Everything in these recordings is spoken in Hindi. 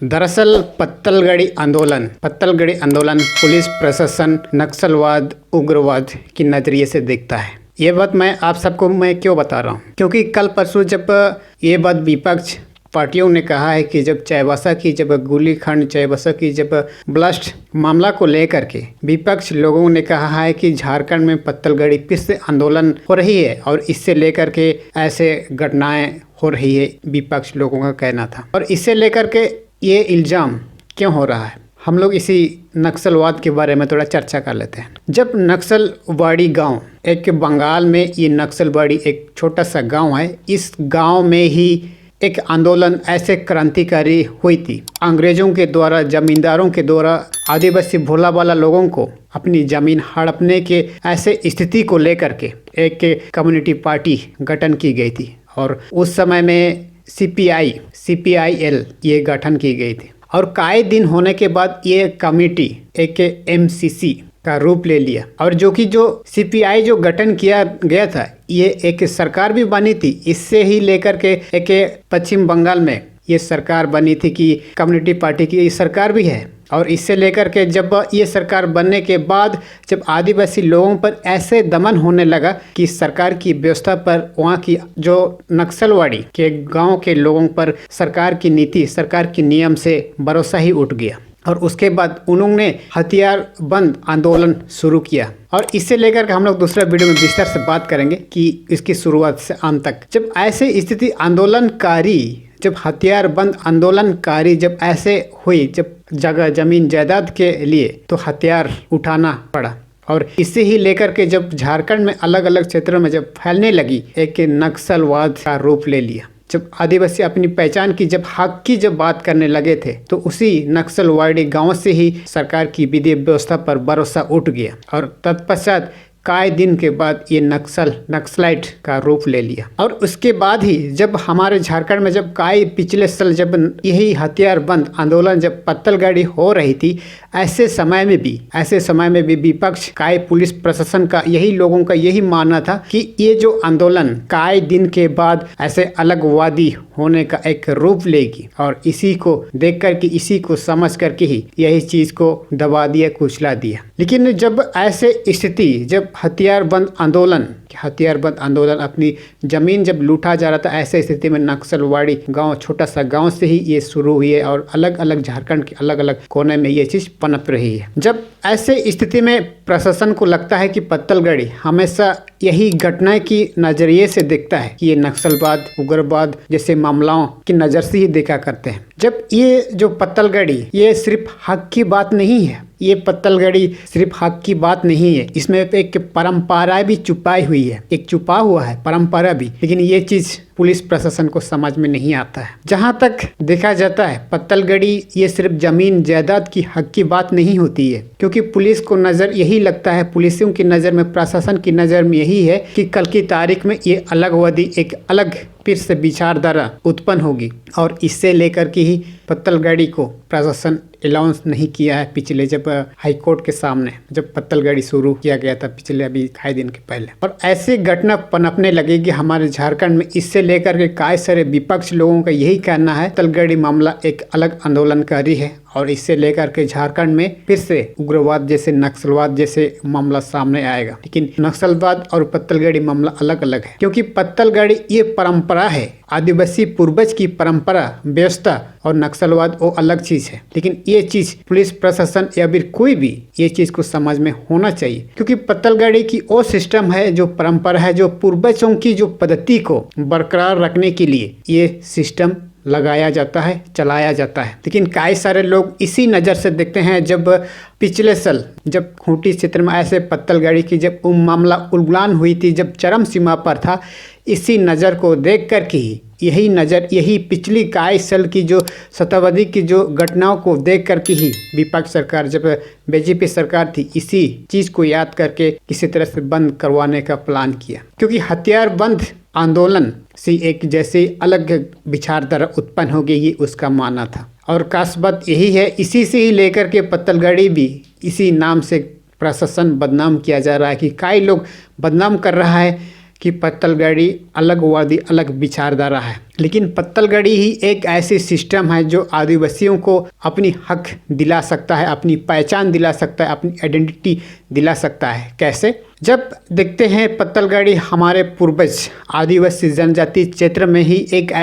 दरअसल पत्तलगड़ी आंदोलन पुलिस प्रशासन नक्सलवाद उग्रवाद की नज़रिए से देखता है। ये बात मैं आप सबको क्यों बता रहा हूँ, क्योंकि कल परसों जब ये बात विपक्ष पार्टियों ने कहा है कि जब चाईबासा की गोलीकांड चाईबासा की ब्लास्ट मामला को लेकर के विपक्ष लोगों ने कहा है कि झारखंड में पत्तलगड़ी फिर से आंदोलन हो रही है और इससे लेकर के ऐसे घटनाएं हो रही है, विपक्ष लोगों का कहना था। और इससे लेकर के ये इल्ज़ाम क्यों हो रहा है, हम लोग इसी नक्सलवाद के बारे में थोड़ा चर्चा कर लेते हैं। जब नक्सलवाड़ी गांव, एक बंगाल में ये नक्सलवाड़ी एक छोटा सा गांव है, इस गांव में ही एक आंदोलन ऐसे क्रांतिकारी हुई थी। अंग्रेजों के द्वारा, जमींदारों के द्वारा आदिवासी भोला भाला लोगों को अपनी जमीन हड़पने के ऐसे स्थिति को लेकर के एक कम्युनिटी पार्टी गठन की गई थी और उस समय में CPIL ये गठन की गई थी। और कई दिन होने के बाद ये कमेटी एक MCC का रूप ले लिया और जो CPI जो गठन किया गया था, ये एक सरकार भी बनी थी। इससे ही लेकर के एक पश्चिम बंगाल में ये सरकार बनी थी कि कम्युनिटी पार्टी की ये सरकार भी है। और इससे लेकर के जब ये सरकार बनने के बाद जब आदिवासी लोगों पर ऐसे दमन होने लगा कि सरकार की व्यवस्था पर, वहाँ की जो नक्सलवाड़ी के गांव के लोगों पर सरकार की नीति, सरकार के नियम से भरोसा ही उठ गया। और उसके बाद उन्होंने हथियार बंद आंदोलन शुरू किया और इससे लेकर के हम लोग दूसरा वीडियो में विस्तार से बात करेंगे कि इसकी शुरुआत से अंत तक। जब ऐसे स्थिति जब हथियार बंद आंदोलनकारी जब ऐसे हुई, जब जगह जमीन जायदाद के लिए तो हथियार उठाना पड़ा और इसे ही लेकर के जब झारखंड में अलग अलग क्षेत्रों में जब फैलने लगी, एक नक्सलवाद का रूप ले लिया। जब आदिवासी अपनी पहचान की हक की बात करने लगे थे तो उसी नक्सलवाड़ी गांव से ही सरकार की विधि व्यवस्था पर भरोसा उठ गया और तत्पश्चात कई दिन के बाद ये नक्सलाइट का रूप ले लिया। और उसके बाद ही जब हमारे झारखंड में कई पिछले साल जब यही हथियार बंद आंदोलन जब पत्तलगड़ी हो रही थी, ऐसे समय में भी विपक्ष कई पुलिस प्रशासन का लोगों का यही मानना था कि ये जो आंदोलन कई दिन के बाद ऐसे अलगवादी होने का एक रूप लेगी और इसी को देख करके, इसी को समझ करके ही यही चीज को दबा दिया, कुचला दिया। लेकिन जब ऐसे स्थिति, जब हथियार बंद आंदोलन अपनी जमीन जब लूटा जा रहा था, ऐसे स्थिति में नक्सलवाड़ी गांव, छोटा सा गांव से ही ये शुरू हुई है और अलग अलग झारखंड के अलग अलग कोने में ये चीज पनप रही है। जब ऐसे स्थिति में प्रशासन को लगता है कि पत्तलगड़ी हमेशा यही घटना की नजरिए से देखता है कि ये नक्सलवाद उग्रवाद जैसे मामलों की नजर से ही देखा करते हैं। जब ये जो पत्तलगड़ी, ये सिर्फ हक की बात नहीं है, ये पत्तलगड़ी सिर्फ हक की बात नहीं है, इसमें एक परंपरा भी छुपाई हुई है, एक छुपा हुआ है परंपरा भी। लेकिन ये चीज पुलिस प्रशासन को समझ में नहीं आता है। जहां तक देखा जाता है, पत्तलगड़ी ये सिर्फ जमीन जायदाद की हक की बात नहीं होती है, क्योंकि पुलिस को नजर यही लगता है, पुलिसों की नजर में, प्रशासन की नजर में यही है कि कल की तारीख में ये अलगवादी एक अलग फिर से विचारधारा उत्पन्न होगी और इससे लेकर के ही पत्तलगड़ी को प्रशासन अलाउंस नहीं किया है। पिछले जब हाईकोर्ट के सामने जब पत्तलगड़ी शुरू किया गया था, पिछले अभी कई दिन के पहले, और ऐसे घटना पनपने लगेगी हमारे झारखंड में। इससे लेकर के कई सारे विपक्ष लोगों का यही कहना है पत्तलगड़ी मामला एक अलग आंदोलनकारी है और इससे लेकर के झारखंड में फिर से उग्रवाद जैसे, नक्सलवाद जैसे मामला सामने आएगा। लेकिन नक्सलवाद और पत्तलगड़ी मामला अलग अलग है, क्योंकि पत्तलगड़ी ये परंपरा है, आदिवासी पूर्वज की परंपरा व्यवस्था, और नक्सलवाद वो अलग चीज है। लेकिन ये चीज पुलिस प्रशासन या फिर कोई भी ये चीज को समझ में होना चाहिए, क्योंकि पत्तलगड़ी की वो सिस्टम है, जो परंपरा है, जो पूर्वजों की जो पद्धति को बरकरार रखने के लिए ये सिस्टम लगाया जाता है, चलाया जाता है। लेकिन कई सारे लोग इसी नज़र से देखते हैं। जब पिछले साल जब खूंटी क्षेत्र में ऐसे पत्तलगड़ी की जब मामला उलगलान हुई थी, जब चरम सीमा पर था, इसी नज़र को देख कर के ही यही पिछली कई साल की जो शताब्दी की जो घटनाओं को देख कर के ही विपक्ष सरकार, जब BJP सरकार थी, इसी चीज़ को याद करके किसी तरह से बंद करवाने का प्लान किया, क्योंकि हथियार बंद आंदोलन से एक जैसे अलग विचारधारा उत्पन्न हो गई, ये उसका मानना था। और खास बात यही है, इसी से ही लेकर के पत्तलगड़ी भी इसी नाम से प्रशासन बदनाम किया जा रहा है कि कई लोग बदनाम कर रहा है कि पत्तलगड़ी अलगवादी अलग विचारधारा है, लेकिन पत्तलगड़ी ही एक ऐसी सिस्टम है जो आदिवासियों को अपनी हक दिला सकता है, अपनी पहचान दिला सकता है, अपनी आइडेंटिटी दिला सकता है। कैसे? जब देखते हैं पत्तलगड़ी हमारे पूर्वज आदिवासी जनजाति क्षेत्र में ही एक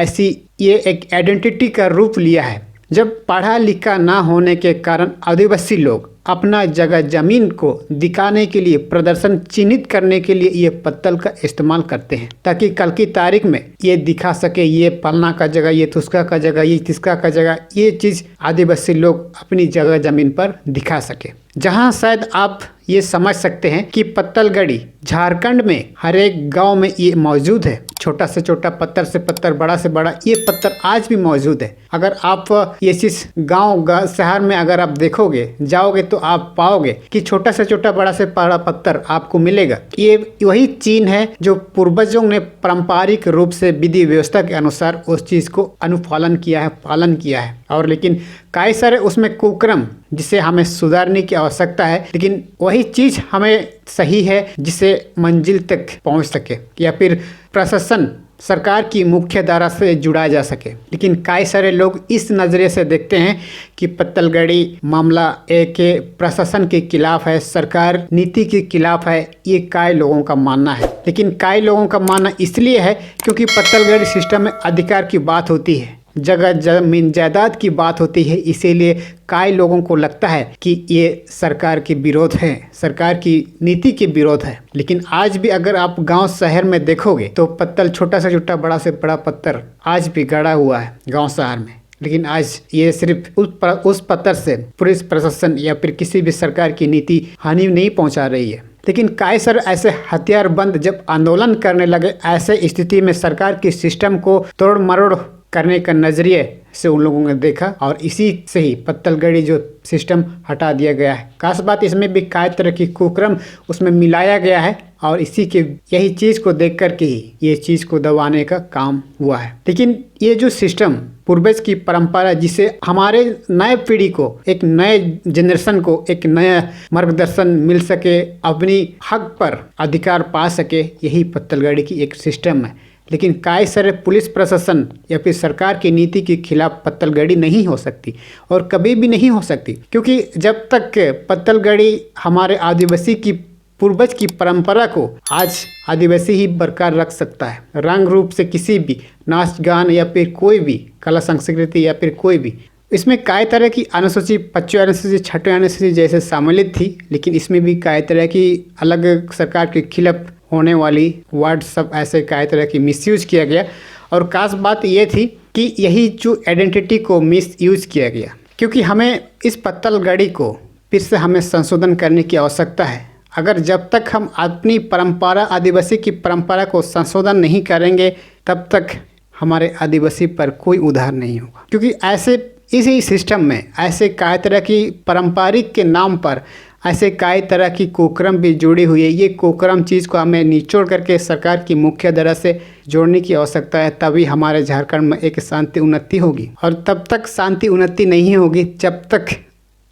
आइडेंटिटी का रूप लिया है। जब पढ़ा लिखा ना होने के कारण आदिवासी लोग अपना जगह जमीन को दिखाने के लिए, प्रदर्शन चिन्हित करने के लिए ये पत्तल का इस्तेमाल करते हैं, ताकि कल की तारीख में ये दिखा सके ये फलना का जगह, ये तुस्का का जगह, ये तिस्का का जगह, ये चीज़ आदिवासी लोग अपनी जगह जमीन पर दिखा सके। जहाँ शायद आप ये समझ सकते हैं कि पत्तलगड़ी झारखंड में हर एक गांव में ये मौजूद है। छोटा से छोटा पत्थर से पत्थर, बड़ा से बड़ा ये पत्थर आज भी मौजूद है। अगर आप ये चीज़ गांव शहर में अगर आप देखोगे, जाओगे, तो आप पाओगे कि छोटा से छोटा, बड़ा से बड़ा पत्थर आपको मिलेगा। ये वही चीन है जो पूर्वजों ने पारंपरिक रूप से विधि व्यवस्था के अनुसार उस चीज़ को अनुपालन किया है, पालन किया है। और लेकिन कई सारे उसमें कुक्रम जिसे हमें सुधारने की आवश्यकता है, लेकिन वही चीज़ हमें सही है जिसे मंजिल तक पहुंच सके या फिर प्रशासन सरकार की मुख्य धारा से जुड़ा जा सके। लेकिन कई सारे लोग इस नज़रिए से देखते हैं कि पत्तलगड़ी मामला एक प्रशासन के खिलाफ है, सरकार नीति के खिलाफ है। ये कई लोगों का मानना है, लेकिन कई लोगों का मानना इसलिए है क्योंकि पत्तलगड़ी सिस्टम में अधिकार की बात होती है, जगह जमीन जायदाद की बात होती है। इसीलिए कई लोगों को लगता है कि ये सरकार के विरोध है, सरकार की नीति के विरोध है। लेकिन आज भी अगर आप गांव शहर में देखोगे तो पत्तल, छोटा से छोटा, बड़ा से बड़ा पत्थर आज भी गड़ा हुआ है गांव शहर में। लेकिन आज ये सिर्फ उस पत्थर से पुलिस प्रशासन या फिर किसी भी सरकार की नीति हानि नहीं पहुंचा रही है। लेकिन कई सारे ऐसे हथियारबंद जब आंदोलन करने लगे, ऐसे स्थिति में सरकार की सिस्टम को तोड़ मरोड़ करने का नजरिए से उन लोगों ने देखा और इसी से ही पत्तलगड़ी जो सिस्टम हटा दिया गया है। खास बात इसमें भी कई तरह की कुक्रम उसमें मिलाया गया है और इसी के यही चीज़ को देख कर के ही ये चीज़ को दबाने का काम हुआ है। लेकिन ये जो सिस्टम पूर्वज की परंपरा, जिसे हमारे नए पीढ़ी को, एक नए जनरेशन को एक नया मार्गदर्शन मिल सके, अपनी हक पर अधिकार पा सके, यही पत्तलगड़ी की एक सिस्टम है। लेकिन कई सारे पुलिस प्रशासन या फिर सरकार की नीति के खिलाफ पत्तलगड़ी नहीं हो सकती और कभी भी नहीं हो सकती, क्योंकि जब तक पत्तलगड़ी हमारे आदिवासी की पूर्वज की परंपरा को आज आदिवासी ही बरकरार रख सकता है। रंग रूप से किसी भी नाच गान या फिर कोई भी कला संस्कृति या फिर कोई भी, इसमें कई तरह की अनुसूची, 5वीं अनुसूची, 6वीं अनुसूची जैसे सम्मिलित थी। लेकिन इसमें भी कई तरह की अलग सरकार के खिलाफ होने वाली वर्ड सब ऐसे कई तरह की मिसयूज किया गया। और खास बात ये थी कि यही जो आइडेंटिटी को मिसयूज किया गया, क्योंकि हमें इस पत्तलगड़ी को फिर से हमें संशोधन करने की आवश्यकता है। अगर जब तक हम अपनी परंपरा, आदिवासी की परंपरा को संशोधन नहीं करेंगे, तब तक हमारे आदिवासी पर कोई उधार नहीं होगा। क्योंकि ऐसे इसी सिस्टम में ऐसे कई तरह की पारंपरिक के नाम पर ऐसे कई तरह की कुक्रम भी जुड़ी हुई है। ये कुक्रम चीज़ को हमें निचोड़ करके सरकार की मुख्य धारा से जोड़ने की आवश्यकता है, तभी हमारे झारखंड में एक शांति उन्नति होगी। और तब तक शांति उन्नति नहीं होगी जब तक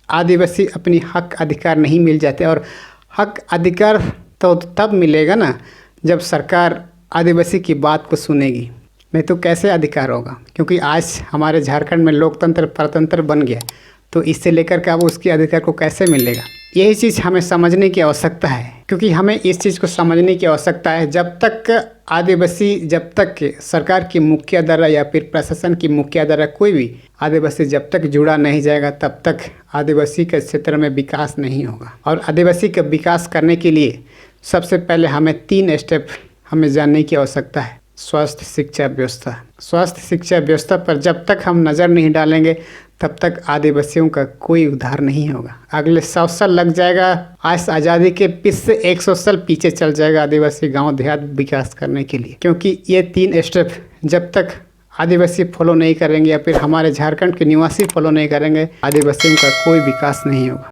आदिवासी अपनी हक अधिकार नहीं मिल जाते। और हक अधिकार तो तब मिलेगा ना जब सरकार आदिवासी की बात को सुनेगी, नहीं तो कैसे अधिकार होगा। क्योंकि आज हमारे झारखंड में लोकतंत्र परतंत्र बन गया, तो इससे लेकर के अब उसके अधिकार को कैसे मिलेगा, यही चीज़ हमें समझने की आवश्यकता है। क्योंकि हमें इस चीज़ को समझने की आवश्यकता है, जब तक आदिवासी, जब तक सरकार की मुख्य धारा या फिर प्रशासन की मुख्य धारा, कोई भी आदिवासी जब तक जुड़ा नहीं जाएगा, तब तक आदिवासी के क्षेत्र में विकास नहीं होगा। और आदिवासी का विकास करने के लिए सबसे पहले हमें 3 स्टेप हमें जानने की आवश्यकता है। स्वास्थ्य शिक्षा व्यवस्था। स्वास्थ्य शिक्षा व्यवस्था पर जब तक हम नज़र नहीं डालेंगे, तब तक आदिवासियों का कोई उद्धार नहीं होगा। अगले 100 साल लग जाएगा, आज आज़ादी के पीछे 100 साल पीछे चल जाएगा आदिवासी गांव देहात विकास करने के लिए। क्योंकि ये 3 स्टेप जब तक आदिवासी फॉलो नहीं करेंगे या फिर हमारे झारखंड के निवासी फॉलो नहीं करेंगे, आदिवासियों का कोई विकास नहीं होगा।